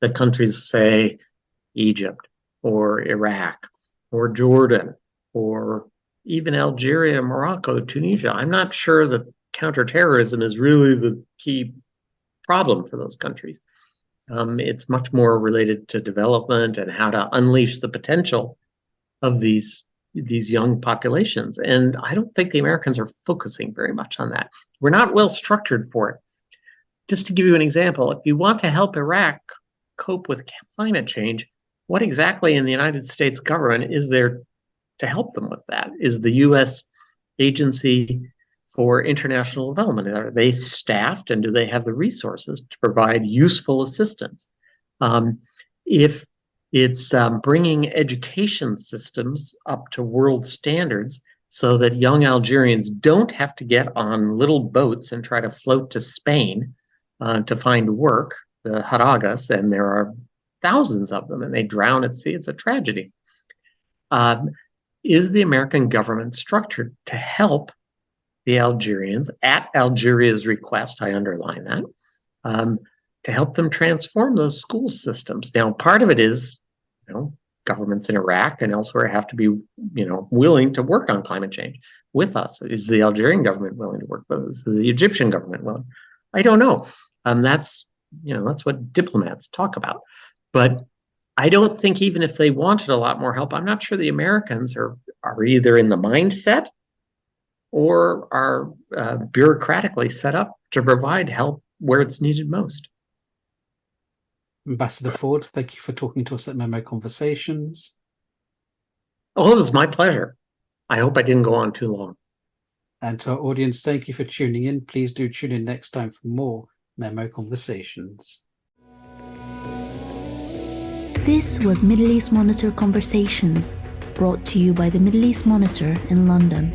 that countries, say Egypt or Iraq or Jordan or even Algeria, Morocco, Tunisia. I'm not sure that counterterrorism is really the key problem for those countries. It's much more related to development and how to unleash the potential of these young populations. And I don't think the Americans are focusing very much on that. We're not well structured for it. Just to give you an example, if you want to help Iraq cope with climate change, what exactly in the United States government is there to help them with that? Is the U.S. Agency for International Development, are they staffed, and do they have the resources to provide useful assistance? If it's bringing education systems up to world standards so that young Algerians don't have to get on little boats and try to float to Spain to find work, the Haragas, and there are thousands of them, and they drown at sea. It's a tragedy. Is the American government structured to help the Algerians, at Algeria's request, I underline that, to help them transform those school systems? Now, part of it is, governments in Iraq and elsewhere have to be, willing to work on climate change with us. Is the Algerian government willing to work with us? Is the Egyptian government willing? I don't know. That's what diplomats talk about. But I don't think, even if they wanted a lot more help, I'm not sure the Americans are either in the mindset or are bureaucratically set up to provide help where it's needed most. Ambassador Ford, thank you for talking to us at MEMO Conversations. Oh, it was my pleasure. I hope I didn't go on too long. And to our audience, thank you for tuning in. Please do tune in next time for more MEMO Conversations. This was Middle East Monitor Conversations, brought to you by the Middle East Monitor in London.